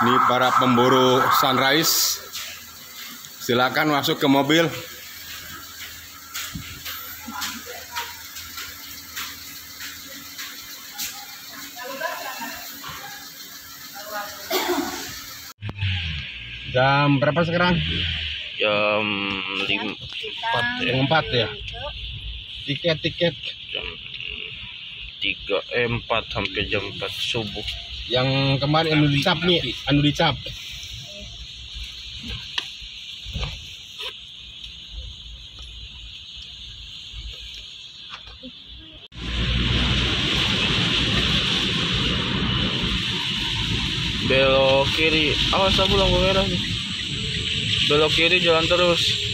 Ini para pemburu sunrise, silakan masuk ke mobil. Jam berapa sekarang? Jam 4 ya. Tiket jam 4 sampai jam 4 subuh. yang kemarin anu dicap nih, anu dicap. Belok kiri, awas aku lampu merah nih. Belok kiri, jalan terus.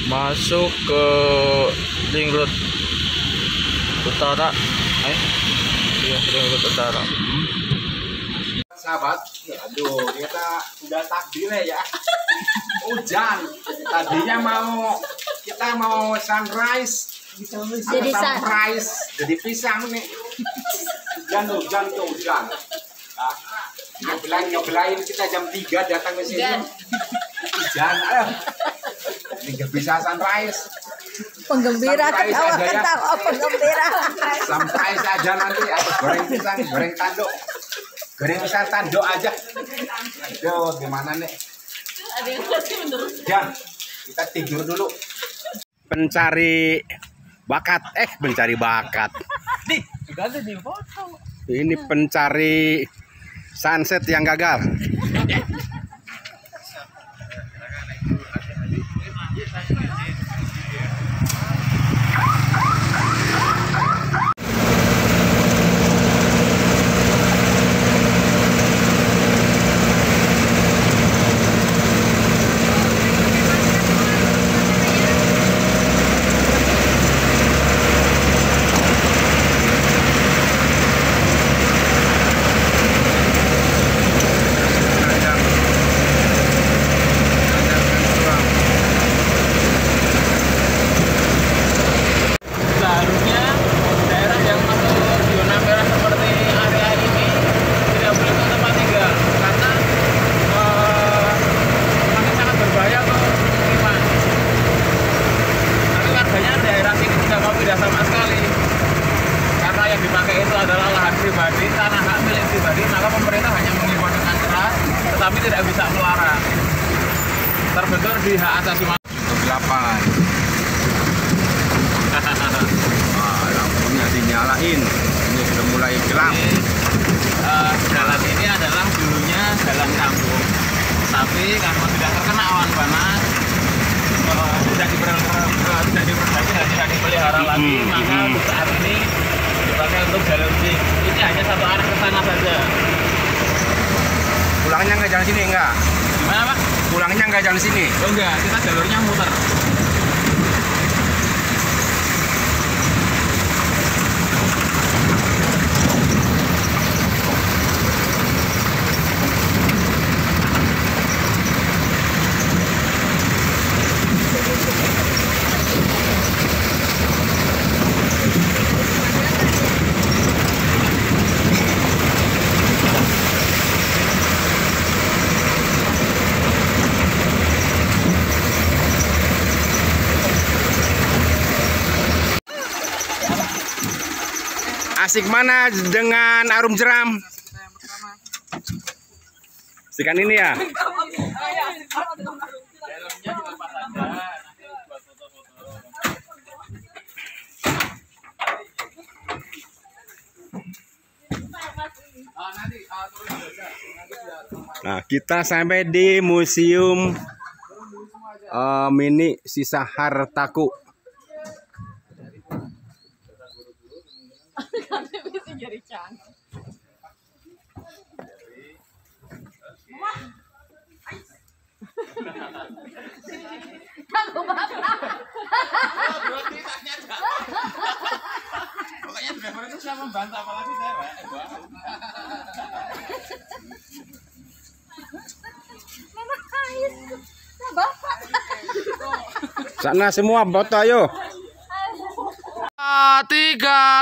Masuk ke ring road utara. Iya, ring road utara. Sahabat, aduh kita udah takdirnya ya. Hujan. Tadinya kita mau sunrise, Jadi sunrise, jadi pisang nih. Hujan tuh hujan. Nyobelain kita jam 3 datang ke sini. Hujan, ini nggak bisa sunrise. penggembira Sunrise aja ya. ketawa penggembira. Sampai saja nanti ada goreng pisang, goreng tanduk. Goreng pisang tanduk aja. Aduh, gimana nih? Jan, kita tidur dulu. Pencari bakat, ini pencari sunset yang gagal. Tanah hak milik pribadi, maka pemerintah hanya mengimbau dengan keras, tetapi tidak bisa melarang. Terbentur di hak asasi manusia. 8. Lampunya dinyalain, ini sudah mulai gelap. Jalan ini adalah dulunya jalan kampung, tapi karena tidak terkena awan panas, tidak dipelihara lagi, maka untuk saat ini dipakai untuk jalur bis. Ini hanya satu arah ke sana saja. Pulangnya nggak jalan sini enggak? Gimana Pak? Pulangnya nggak jalan sini? Oh enggak, kita jalurnya muter. Asik mana dengan arum jeram? Sikan ini ya? Nah, kita sampai di museum mini sisa hartaku. membantah apalagi cewek. Memang kais. Nah, Bapak. Sana semua foto ayo. 3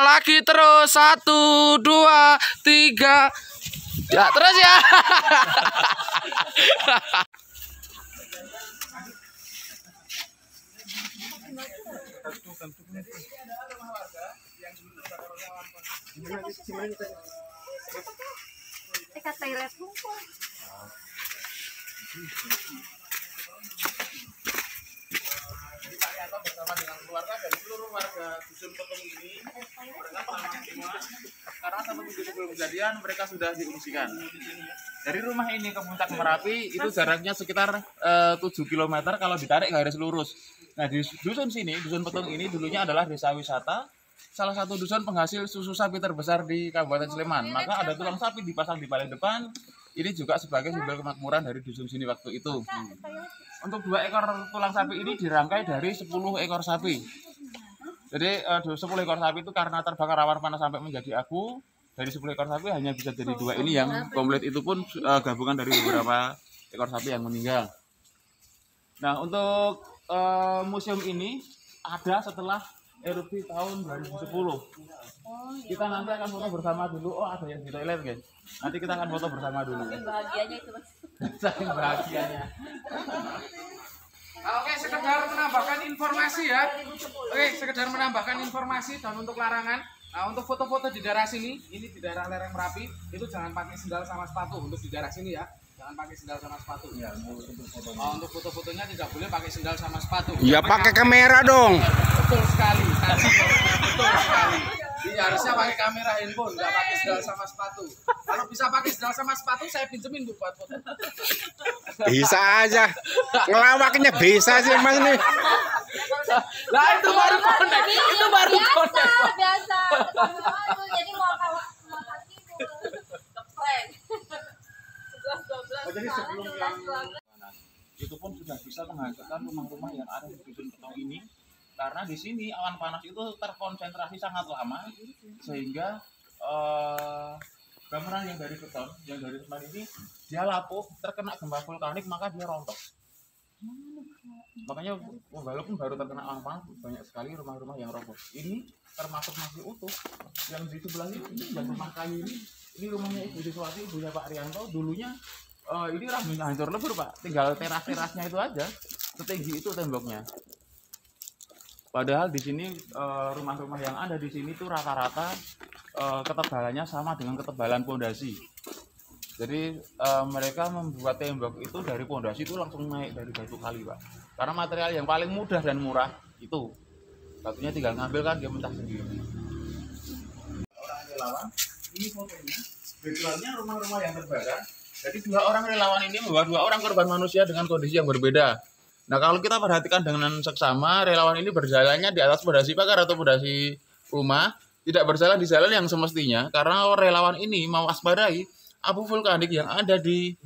lagi terus 1 2 3 ya terus ya. Bersama dengan keluarga dan seluruh warga dusun Petung ini, mereka selamat semua karena 1 minggu sebelum kejadian mereka sudah diungsikan. Dari rumah ini ke puncak Merapi itu jaraknya sekitar 7 km kalau ditarik garis lurus. Nah di dusun sini, dusun Petung ini dulunya adalah desa wisata, salah satu dusun penghasil susu sapi terbesar di Kabupaten Sleman. Maka ada tulang sapi dipasang di paling depan. Ini juga sebagai simbol kemakmuran dari dusun sini waktu itu. Untuk 2 ekor tulang sapi ini dirangkai dari 10 ekor sapi. Jadi 10 ekor sapi itu karena terbakar awan panas sampai menjadi abu. Dari 10 ekor sapi hanya bisa jadi 2 ini yang komplit, itu pun gabungan dari beberapa ekor sapi yang meninggal. Nah untuk museum ini ada setelah erupsi tahun 2010. Kita nanti akan foto bersama dulu. Oh ada yang di toilet guys. Nanti kita akan foto bersama dulu. Bahagianya itu Mas. Saking bahagianya. Oke, sekedar menambahkan informasi ya. Oke, sekedar menambahkan informasi dan untuk larangan. Nah, untuk foto-foto di daerah sini, ini di daerah lereng Merapi, itu jangan pakai sendal sama sepatu untuk di daerah sini ya. Jangan pakai sendal sama sepatu. Ya, untuk foto-fotonya tidak boleh pakai sendal sama sepatu. Ya pakai kamera dong. Betul sekali. Betul sekali. Iya, harusnya pakai kamera handphone, nggak pakai sendal sama sepatu. Kalau bisa pakai sendal sama sepatu, saya pinjemin Bu buat foto. Bisa aja. Ngelawaknya bisa sih Mas nih. Lah itu baru konek. Itu baru konek. Biasa. Jadi mau tidur. Keprank. 11 12. Jadi sebelum yang itu pun sudah bisa menghancurkan rumah-rumah yang ada di dusun Petung ini. Karena di sini awan panas itu terkonsentrasi sangat lama sehingga bangunan yang dari beton, yang dari semen ini dia lapuk, terkena gempa vulkanik maka dia rontok. Makanya walaupun baru terkena awan panas banyak sekali rumah-rumah yang roboh. Ini termasuk masih utuh. Yang di sebelah ini yang rumah kayu ini rumahnya Ibu Siswati, ibunya Pak Rianto. Dulunya ini rambunya hancur lebur Pak, tinggal teras-terasnya itu aja, setinggi itu temboknya. Padahal di sini rumah-rumah yang ada di sini tuh rata-rata ketebalannya sama dengan ketebalan pondasi. Jadi mereka membuat tembok itu dari pondasi itu langsung naik dari batu kali Pak. Karena material yang paling mudah dan murah itu batunya tinggal ngambil kan dia mentah sendiri. Orang relawan ini fotonya, backgroundnya rumah-rumah yang terbakar. Jadi 2 orang relawan ini membawa 2 orang korban manusia dengan kondisi yang berbeda. Nah kalau kita perhatikan dengan seksama, relawan ini berjalannya di atas pondasi pagar atau pondasi rumah, tidak berjalan di jalan yang semestinya, karena relawan ini mewaspadai abu vulkanik yang ada di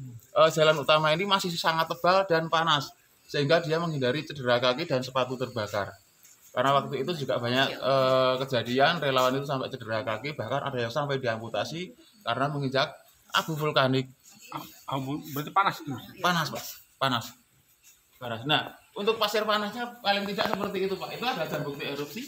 jalan utama ini masih sangat tebal dan panas, sehingga dia menghindari cedera kaki dan sepatu terbakar. Karena waktu itu juga banyak kejadian relawan itu sampai cedera kaki, bahkan ada yang sampai diamputasi karena menginjak abu vulkanik. Abu berarti panas itu. Panas Pak, panas. Nah, untuk pasir panasnya paling tidak seperti itu Pak. Itu ada bukti erupsi.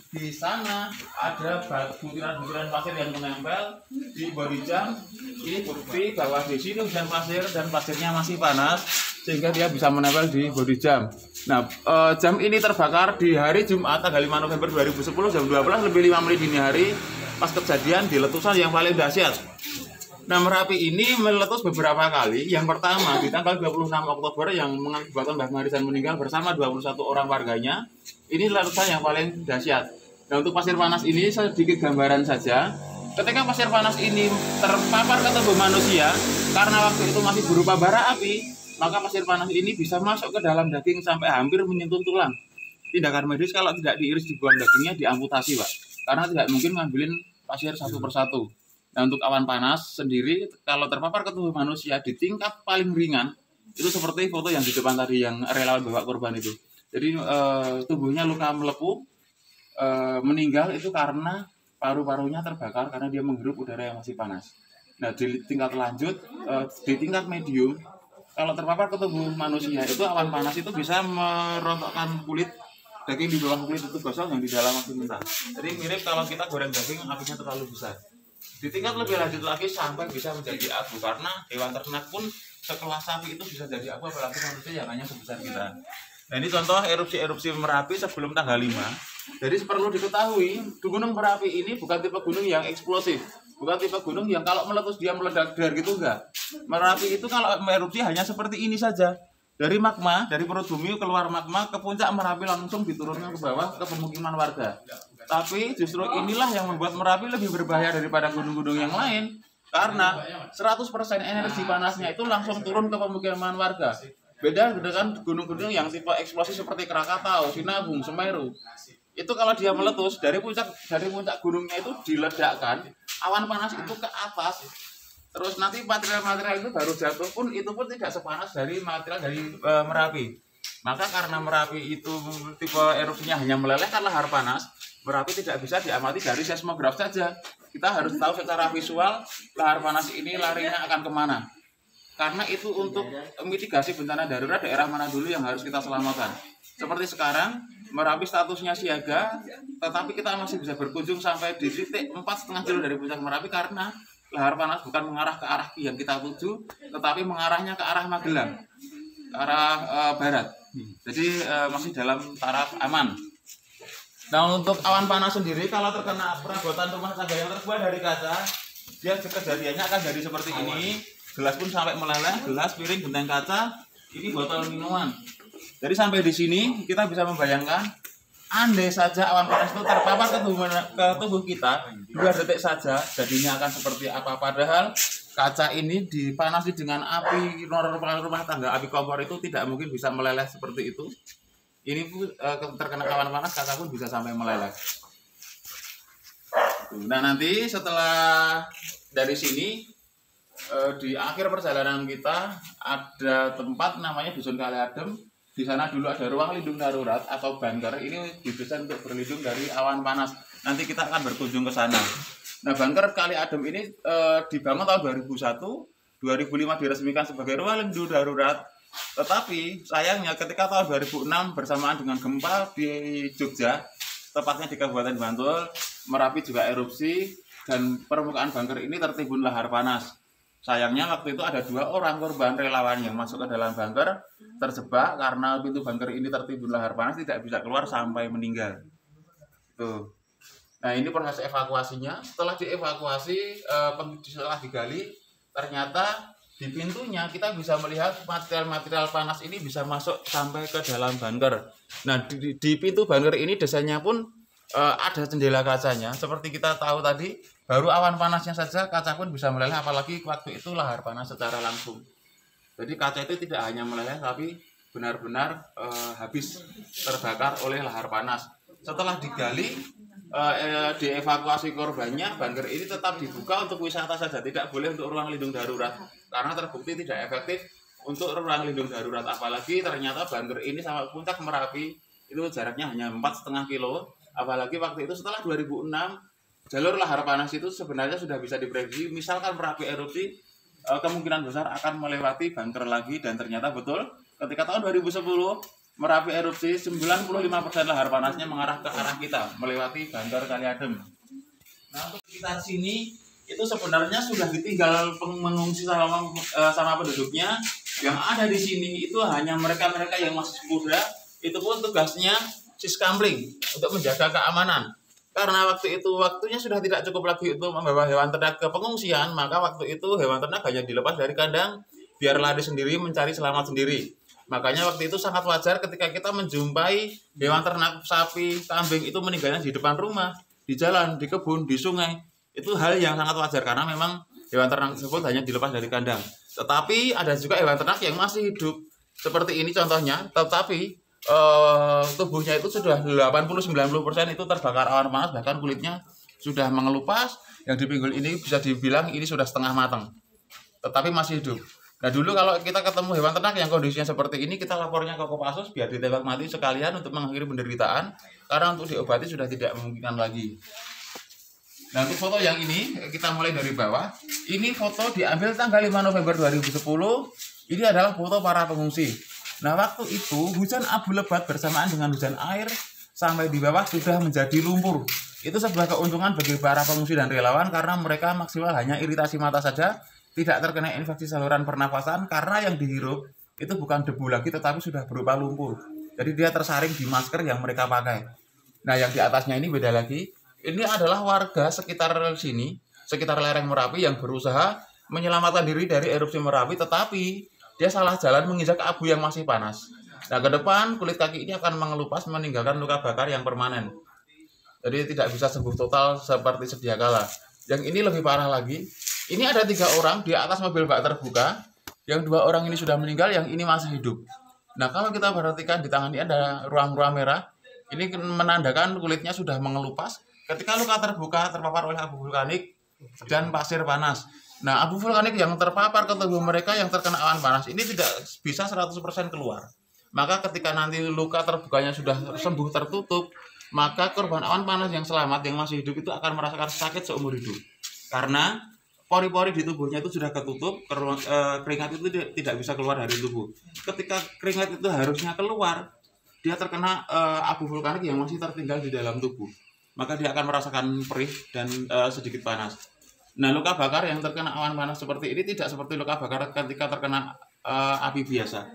Di sana ada butiran-butiran pasir yang menempel di body jam. Ini bukti bahwa di sini hujan pasir dan pasirnya masih panas sehingga dia bisa menempel di body jam. Nah, jam ini terbakar di hari Jumat tanggal 5 November 2010 jam 12:05 dini hari pas kejadian di letusan yang paling dahsyat. Nah, Merapi ini meletus beberapa kali. Yang pertama di tanggal 26 Oktober yang mengakibatkan Mbah Marisan meninggal bersama 21 orang warganya. Ini letusan yang paling dahsyat. Nah, untuk pasir panas ini sedikit gambaran saja. Ketika pasir panas ini terpapar ke tubuh manusia, karena waktu itu masih berupa bara api, maka pasir panas ini bisa masuk ke dalam daging sampai hampir menyentuh tulang. Tindakan medis kalau tidak diiris dibuang dagingnya diamputasi Pak. Karena tidak mungkin ngambilin pasir satu persatu. Nah, untuk awan panas sendiri, kalau terpapar ke tubuh manusia di tingkat paling ringan, itu seperti foto yang di depan tadi yang relawan bawa korban itu. Jadi tubuhnya luka melepuh, meninggal itu karena paru-parunya terbakar karena dia menghirup udara yang masih panas. Nah, di tingkat lanjut, di tingkat medium, kalau terpapar ke tubuh manusia itu awan panas itu bisa merontokkan kulit daging di bawah kulit itu gosong yang di dalam masih mentah. Jadi mirip kalau kita goreng daging apinya terlalu besar. Di tingkat lebih lanjut lagi sampai bisa menjadi abu karena hewan ternak pun sekelas sapi itu bisa jadi abu apalagi manusia yang hanya sebesar kita. Nah ini contoh erupsi Merapi sebelum tanggal 5. Jadi perlu diketahui gunung Merapi ini bukan tipe gunung yang eksplosif, bukan tipe gunung yang kalau meletus dia meledak dar gitu enggak. Merapi itu kalau erupsi hanya seperti ini saja. Dari magma, dari perut bumi keluar magma ke puncak Merapi langsung diturunkan ke bawah ke pemukiman warga. Tapi justru inilah yang membuat Merapi lebih berbahaya daripada gunung-gunung yang lain. Karena 100% energi panasnya itu langsung turun ke pemukiman warga. Beda dengan gunung-gunung yang tipe eksplosif seperti Krakatau, Sinabung, Semeru. Itu kalau dia meletus dari puncak gunungnya itu diledakkan, awan panas itu ke atas. Terus nanti material-material itu baru jatuh pun itu pun tidak sepanas dari material dari Merapi. Maka karena Merapi itu tipe erupsinya hanya melelehkan lahar panas, Merapi tidak bisa diamati dari seismograf saja. Kita harus tahu secara visual lahar panas ini larinya akan kemana. Karena itu untuk mitigasi bencana darurat daerah mana dulu yang harus kita selamatkan. Seperti sekarang Merapi statusnya siaga, tetapi kita masih bisa berkunjung sampai di titik 4,5 kilo dari puncak Merapi karena lahar panas bukan mengarah ke arah yang kita tuju, tetapi mengarahnya ke arah Magelang, ke arah barat. Jadi masih dalam taraf aman. Nah untuk awan panas sendiri kalau terkena perabotan rumah tangga yang terbuat dari kaca, dia kejadiannya akan jadi seperti ini. Gelas pun sampai meleleh, gelas, piring, genteng kaca, ini botol minuman. Jadi sampai di sini kita bisa membayangkan, andai saja awan panas itu terpapar ke tubuh kita 2 detik saja, jadinya akan seperti apa. Padahal kaca ini dipanasi dengan api normal rumah tangga, api kompor itu tidak mungkin bisa meleleh seperti itu. Ini pun terkena awan panas kaca pun bisa sampai meleleh. Nah nanti setelah dari sini di akhir perjalanan kita ada tempat namanya Dusun Kali Adem. Di sana dulu ada ruang lindung darurat atau bunker. Ini didesain untuk berlindung dari awan panas. Nanti kita akan berkunjung ke sana. Nah, bunker Kali Adem ini dibangun tahun 2001, 2005 diresmikan sebagai ruang lindung darurat. Tetapi sayangnya ketika tahun 2006 bersamaan dengan gempa di Jogja, tepatnya di Kabupaten Bantul, Merapi juga erupsi dan permukaan bunker ini tertimbun lahar panas. Sayangnya waktu itu ada 2 orang korban relawan yang masuk ke dalam bunker terjebak karena pintu bunker ini tertimbun lahar panas tidak bisa keluar sampai meninggal. Tuh. Nah ini proses evakuasinya. Setelah dievakuasi, setelah digali, ternyata di pintunya kita bisa melihat material-material panas ini bisa masuk sampai ke dalam bunker. Nah di pintu bunker ini desainnya pun ada jendela kacanya. Seperti kita tahu tadi, baru awan panasnya saja kaca pun bisa meleleh, apalagi waktu itu lahar panas secara langsung. Jadi kaca itu tidak hanya meleleh tapi benar-benar habis terbakar oleh lahar panas. Setelah digali, dievakuasi korbannya, bunker ini tetap dibuka untuk wisata saja, tidak boleh untuk ruang lindung darurat karena terbukti tidak efektif untuk ruang lindung darurat. Apalagi ternyata bunker ini sama puncak Merapi itu jaraknya hanya 4,5 kilo. Apalagi waktu itu setelah 2006 jalur lahar panas itu sebenarnya sudah bisa diprediksi. Misalkan Merapi erupsi, kemungkinan besar akan melewati bunker lagi, dan ternyata betul ketika tahun 2010 Merapi erupsi, 95% lahar panasnya mengarah ke arah kita melewati bunker Kali Adem. Nah untuk sekitar sini itu sebenarnya sudah ditinggal mengungsi sama penduduknya. Yang ada di sini itu hanya mereka-mereka yang masih muda. Itu pun tugasnya siskambling untuk menjaga keamanan. Karena waktu itu waktunya sudah tidak cukup lagi untuk membawa hewan ternak ke pengungsian, maka waktu itu hewan ternak hanya dilepas dari kandang biar lari sendiri mencari selamat sendiri. Makanya waktu itu sangat wajar ketika kita menjumpai hewan ternak sapi, kambing itu meninggalnya di depan rumah, di jalan, di kebun, di sungai. Itu hal yang sangat wajar karena memang hewan ternak tersebut hanya dilepas dari kandang. Tetapi ada juga hewan ternak yang masih hidup. Seperti ini contohnya, tetapi tubuhnya itu sudah 80-90% itu terbakar awan panas, bahkan kulitnya sudah mengelupas. Yang di pinggul ini bisa dibilang ini sudah setengah matang, tetapi masih hidup. Nah dulu kalau kita ketemu hewan ternak yang kondisinya seperti ini, kita lapornya ke Kopassus biar ditembak mati sekalian untuk mengakhiri penderitaan, karena untuk diobati sudah tidak memungkinkan lagi. Nah, untuk foto yang ini kita mulai dari bawah. Ini foto diambil tanggal 5 November 2010. Ini adalah foto para pengungsi. Nah, waktu itu hujan abu lebat bersamaan dengan hujan air sampai di bawah sudah menjadi lumpur. Itu sebuah keuntungan bagi para pengungsi dan relawan karena mereka maksimal hanya iritasi mata saja, tidak terkena infeksi saluran pernafasan karena yang dihirup itu bukan debu lagi tetapi sudah berupa lumpur. Jadi dia tersaring di masker yang mereka pakai. Nah, yang di atasnya ini beda lagi. Ini adalah warga sekitar sini, sekitar lereng Merapi yang berusaha menyelamatkan diri dari erupsi Merapi, tetapi dia salah jalan menginjak abu yang masih panas. Nah, ke depan kulit kaki ini akan mengelupas meninggalkan luka bakar yang permanen. Jadi tidak bisa sembuh total seperti sedia kala. Yang ini lebih parah lagi. Ini ada 3 orang di atas mobil bak terbuka. Yang 2 orang ini sudah meninggal, yang ini masih hidup. Nah, kalau kita perhatikan di tangan ini ada ruam-ruam merah. Ini menandakan kulitnya sudah mengelupas. Ketika luka terbuka terpapar oleh abu vulkanik dan pasir panas. Nah, abu vulkanik yang terpapar ke tubuh mereka yang terkena awan panas ini tidak bisa 100% keluar. Maka ketika nanti luka terbukanya sudah sembuh tertutup, maka korban awan panas yang selamat, yang masih hidup itu akan merasakan sakit seumur hidup. Karena pori-pori di tubuhnya itu sudah ketutup, keringat itu tidak bisa keluar dari tubuh. Ketika keringat itu harusnya keluar, dia terkena abu vulkanik yang masih tertinggal di dalam tubuh. Maka dia akan merasakan perih dan sedikit panas. Nah, luka bakar yang terkena awan panas seperti ini tidak seperti luka bakar ketika terkena api biasa.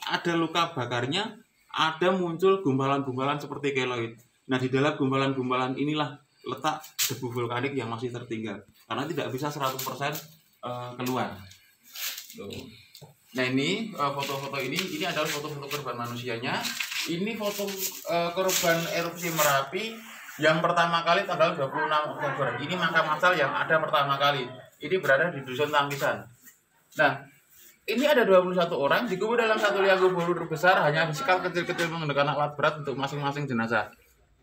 Ada luka bakarnya, ada muncul gumpalan-gumpalan seperti keloid. Nah, di dalam gumpalan-gumpalan inilah letak debu vulkanik yang masih tertinggal. Karena tidak bisa 100% keluar. Nah, ini foto-foto ini adalah foto-foto korban manusianya. Ini foto korban erupsi Merapi yang pertama kali tanggal 26 Oktober. Ini makam masal yang ada pertama kali. Ini berada di Dusun Tangkisan. Nah, ini ada 21 orang dikubur dalam satu liang kubur besar, hanya disekal kecil-kecil menggunakan alat berat untuk masing-masing jenazah.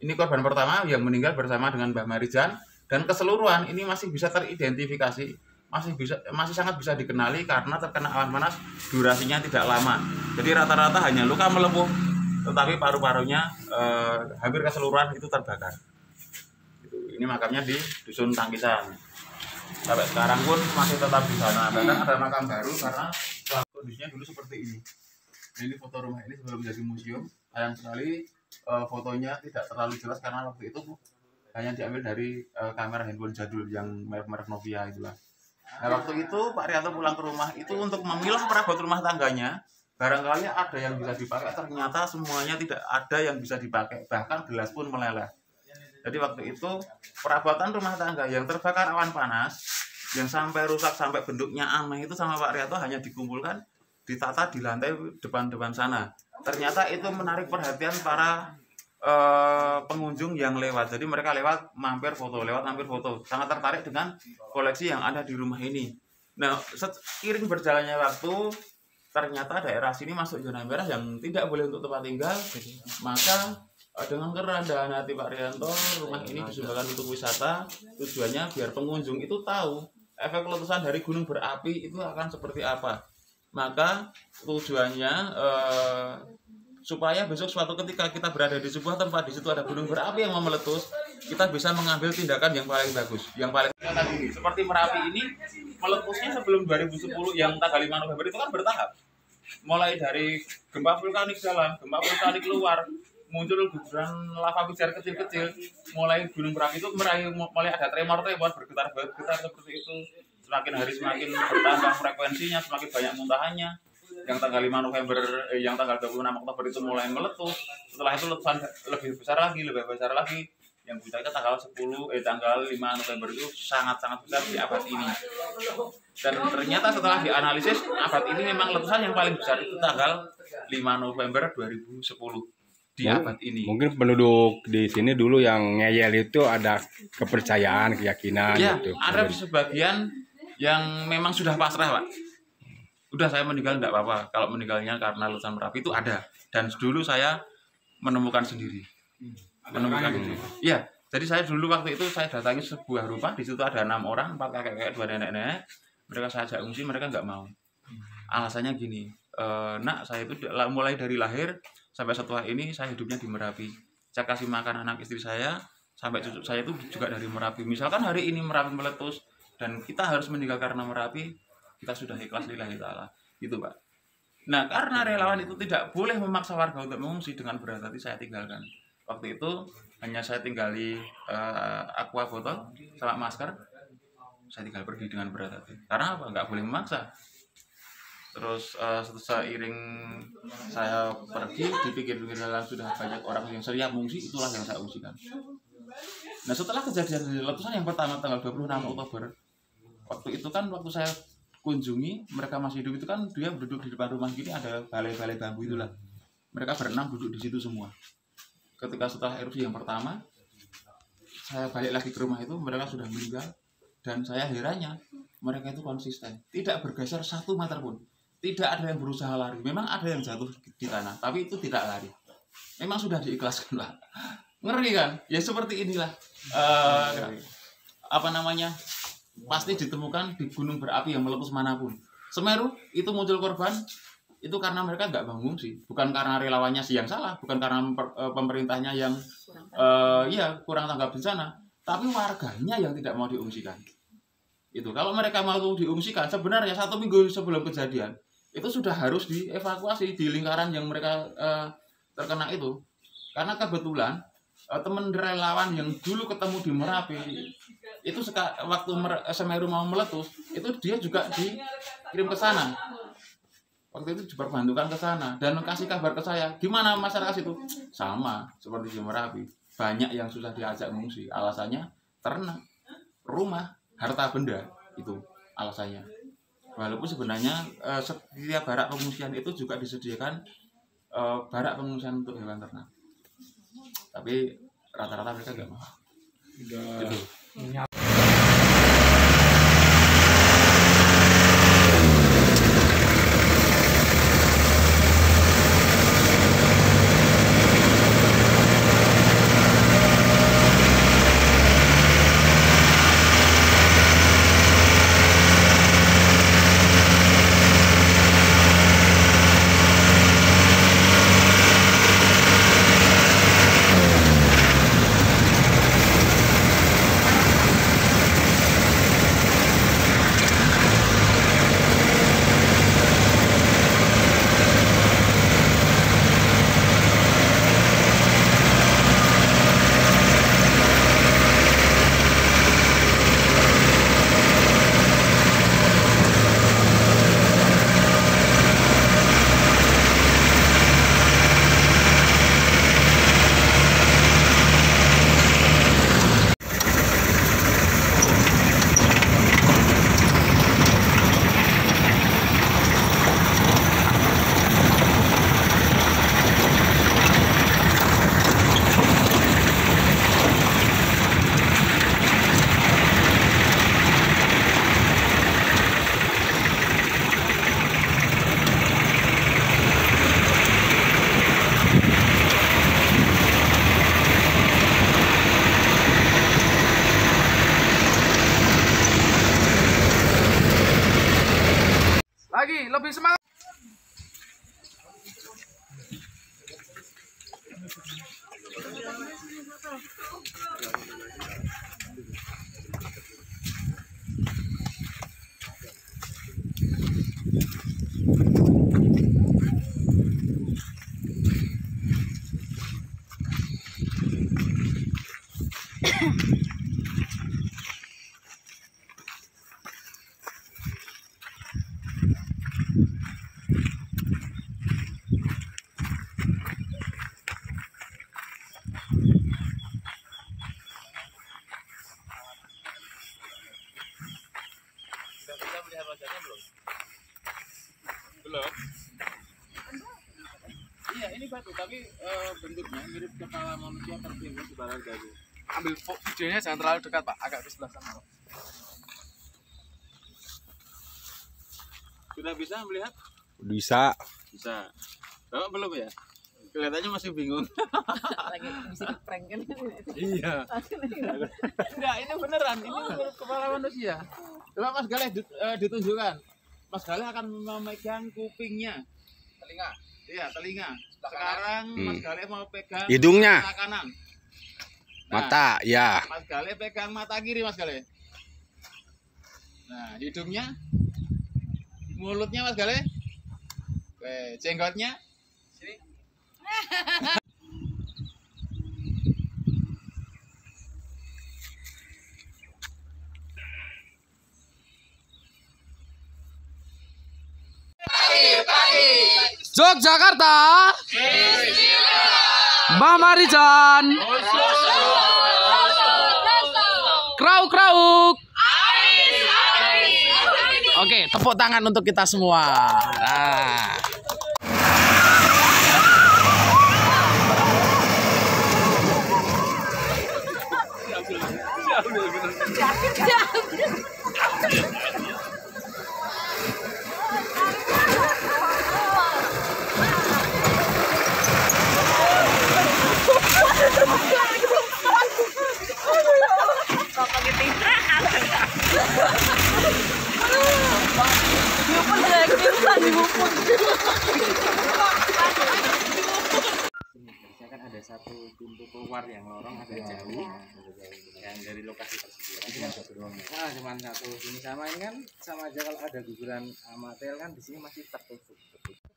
Ini korban pertama yang meninggal bersama dengan Mbah Marijan, dan keseluruhan ini masih bisa teridentifikasi, masih sangat bisa dikenali karena terkena awan panas durasinya tidak lama. Jadi rata-rata hanya luka melepuh, tetapi paru-parunya hampir keseluruhan itu terbakar. Ini makamnya di Dusun Tangkisan. Sampai sekarang pun masih tetap di sana. Bahkan ada makam baru karena kondisinya dulu seperti ini. Ini foto rumah ini sebelum menjadi museum. Sayang sekali fotonya tidak terlalu jelas karena waktu itu hanya diambil dari kamera handphone jadul yang merek Novia itulah. Nah, waktu itu Pak Rianto pulang ke rumah itu untuk memilah perabot rumah tangganya. Barangkali ada yang bisa dipakai, ternyata semuanya tidak ada yang bisa dipakai. Bahkan gelas pun meleleh. Jadi waktu itu perabotan rumah tangga yang terbakar awan panas, yang sampai rusak, sampai bentuknya aneh itu sama Pak Rianto hanya dikumpulkan, ditata di lantai depan-depan sana. Ternyata itu menarik perhatian para pengunjung yang lewat. Jadi mereka lewat mampir foto, sangat tertarik dengan koleksi yang ada di rumah ini. Nah, seiring berjalannya waktu, ternyata daerah sini masuk zona merah yang tidak boleh untuk tempat tinggal. Maka dengan kerendahan hati Pak Rianto, rumah ini disumbangkan untuk wisata. Tujuannya biar pengunjung itu tahu efek letusan dari gunung berapi itu akan seperti apa. Maka tujuannya supaya besok suatu ketika kita berada di sebuah tempat, di situ ada gunung berapi yang mau meletus, kita bisa mengambil tindakan yang paling bagus, yang paling tadi. Seperti Merapi ini meletusnya sebelum 2010 yang tanggal 5 November itu kan bertahap. Mulai dari gempa vulkanik dalam, gempa vulkanik luar, muncul guguran lava pijar kecil-kecil, mulai gunung berapi itu mulai ada tremor bergetar seperti itu. Semakin hari semakin bertambah frekuensinya, semakin banyak muntahannya. Yang tanggal 5 November, yang tanggal 26 Oktober itu mulai meletus. Setelah itu letusan lebih besar lagi. Yang puncaknya tanggal 5 November itu sangat-sangat besar di abad ini. Dan ternyata setelah dianalisis, abad ini memang letusan yang paling besar itu tanggal 5 November 2010 di abad ini. Mungkin penduduk di sini dulu yang ngeyel itu ada kepercayaan, keyakinan ya, gitu. Ada sebagian yang memang sudah pasrah, Pak. Udah saya meninggal enggak apa-apa. Kalau meninggalnya karena letusan Merapi itu ada. Dan dulu saya menemukan sendiri. Iya, jadi saya dulu waktu itu saya datangi sebuah rumah, di situ ada 6 orang, 4 kakek-kakek, 2 nenek-nenek. Mereka saya ajak ngungsi, mereka nggak mau. Alasannya gini, nak, saya itu mulai dari lahir sampai setelah ini saya hidupnya di Merapi. Saya kasih makan anak istri saya sampai cucu saya itu juga dari Merapi. Misalkan hari ini Merapi meletus dan kita harus meninggal karena Merapi, kita sudah ikhlas lillahi ta'ala. Gitu Pak. Nah karena relawan itu tidak boleh memaksa warga untuk mengungsi, dengan berat hati saya tinggalkan. Waktu itu hanya saya tinggali aqua botol sama masker, saya tinggal pergi dengan berat hati. Karena apa? Nggak boleh memaksa. Terus seiring saya pergi, di pinggir-pinggir jalan sudah banyak orang yang siap mengungsi, itulah yang saya ungsikan. Nah setelah kejadian letusan yang pertama tanggal 26 Oktober, waktu itu kan waktu saya kunjungi, mereka masih hidup itu kan, dia duduk di depan rumah gini, ada balai-balai bambu itulah. Mereka berenam duduk di situ semua. Ketika setelah erupsi yang pertama, saya balik lagi ke rumah itu, mereka sudah meninggal. Dan saya herannya, mereka itu konsisten, tidak bergeser 1 meter pun. Tidak ada yang berusaha lari. Memang ada yang jatuh di tanah, tapi itu tidak lari. Memang sudah diikhlaskan lah. Ngeri kan? Ya seperti inilah. Pasti ditemukan di gunung berapi yang meletus manapun. Semeru itu muncul korban, itu karena mereka nggak mengungsi. Bukan karena relawannya sih yang salah, bukan karena pemerintahnya yang kurang tanggap bencana, tapi warganya yang tidak mau diungsikan. Itu kalau mereka mau diungsikan, sebenarnya 1 minggu sebelum kejadian itu sudah harus dievakuasi di lingkaran yang mereka terkena itu. Karena kebetulan teman relawan yang dulu ketemu di Merapi itu waktu Semeru mau meletus, itu dia juga dikirim ke sana. Waktu itu diperbantukan ke sana dan kasih kabar ke saya, gimana masyarakat itu? Sama seperti di Merapi, banyak yang susah diajak mengungsi. Alasannya ternak, rumah, harta benda, itu alasannya. Walaupun sebenarnya setiap barak pengungsian itu juga disediakan barak pengungsian untuk hewan ternak, tapi rata-rata mereka nggak mau. Gitu. Lagi lebih semangat. Belum. Iya, ini batu tapi bentuknya mirip kepala manusia tertimbun di barat garu. Ambil videonya jangan terlalu dekat Pak, agak ke sebelah sana. Sudah bisa melihat? Bisa. Bisa. Bapak belum ya? Kelihatannya masih bingung. Lagi bisa di-prank kan. Iya. Enggak, ini beneran. Ini mirip kepala manusia. Coba Mas Galih ditunjukkan. Mas Galih akan memegang kupingnya. Telinga. Iya, telinga. Sekarang Mas Galih mau pegang Hidungnya. sebelah kanan. Mata, ya. Mas Gale pegang mata kiri Mas Gale. Nah, hidungnya, mulutnya Mas Gale. Oke, jenggotnya. Sini. Yogyakarta, Mbah Marijan, krauk-krauk. Oke, tepuk tangan untuk kita semua. Nah. Kan ada satu pintu keluar yang lorong agak jauh yang dari lokasi tersebut. Cuma satu doang. Nah, cuma satu. Ini sama ini kan sama aja kalau ada guguran material kan di sini masih tertutup.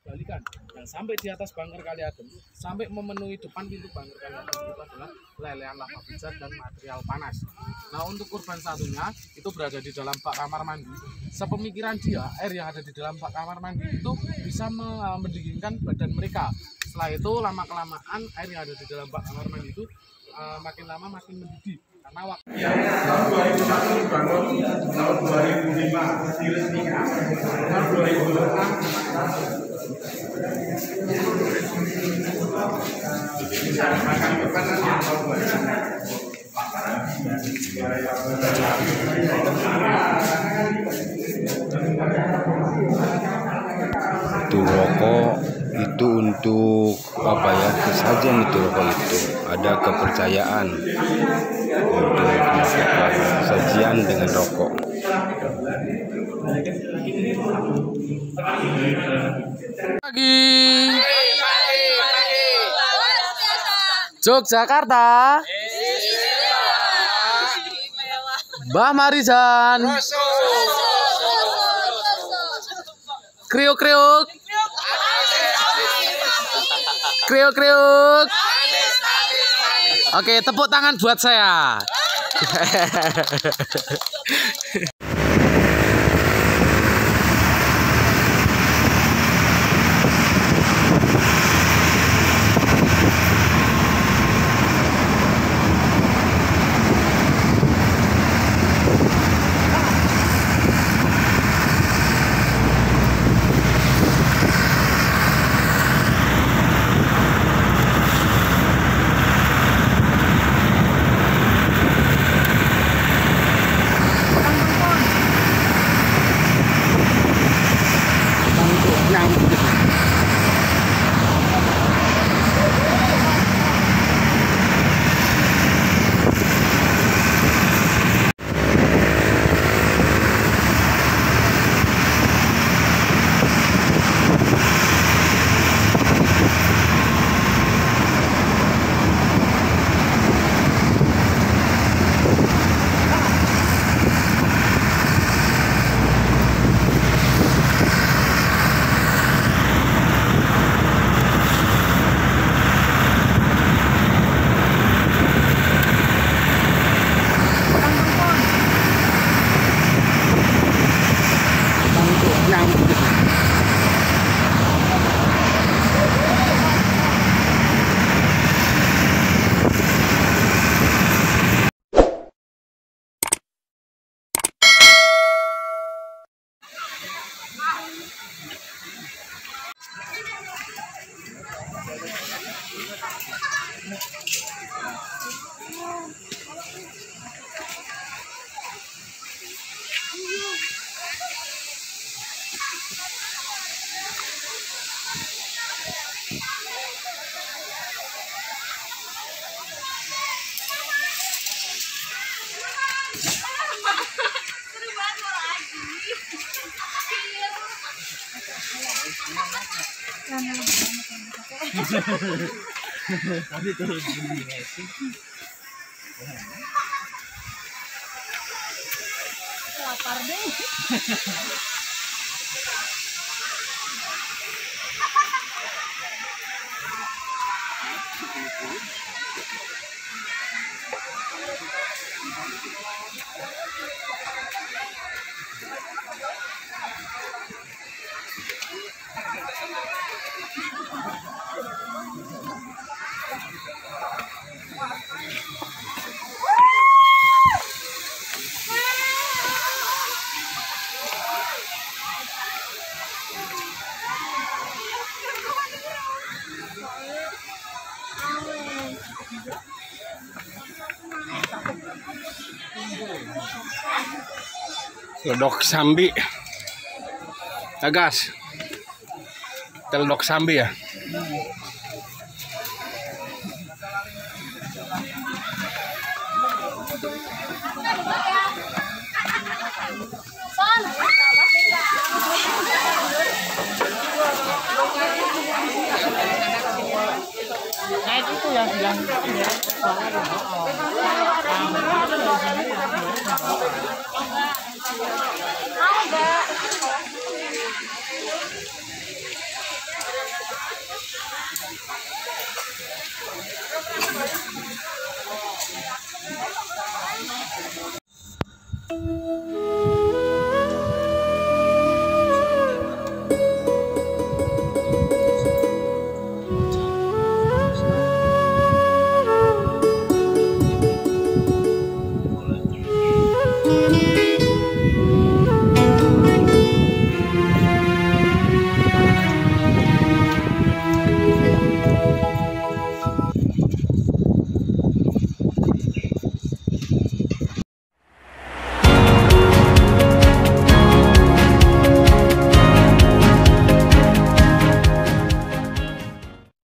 Balikan dan sampai di atas Bangker Kali Adem, sampai memenuhi depan pintu Bangker Kali Adem itu adalah lelehan lava pijar dan material panas. Nah, untuk korban satunya itu berada di dalam bak kamar mandi. Sepemikiran dia, air yang ada di dalam bak kamar mandi itu bisa mendinginkan badan mereka. Setelah itu lama-kelamaan air yang ada di dalam bak kamar mandi itu makin lama makin mendidih karena waktu tahun 2001 dibangun, tahun 2005 diresmikan, tahun 2006 bisa dimakan depan yang tahun 2006. Itu rokok itu untuk apa ya, kesajian itu rokok itu ada kepercayaan untuk melakukan sajian dengan rokok. Pagi Yogyakarta, Mbah Marijan, kriuk-kriuk, kriuk-kriuk. Oke, tepuk tangan buat saya. Lapar deh. Lodok Sambi. Agas. Telodok Sambi ya. Nah itu yang Thank you.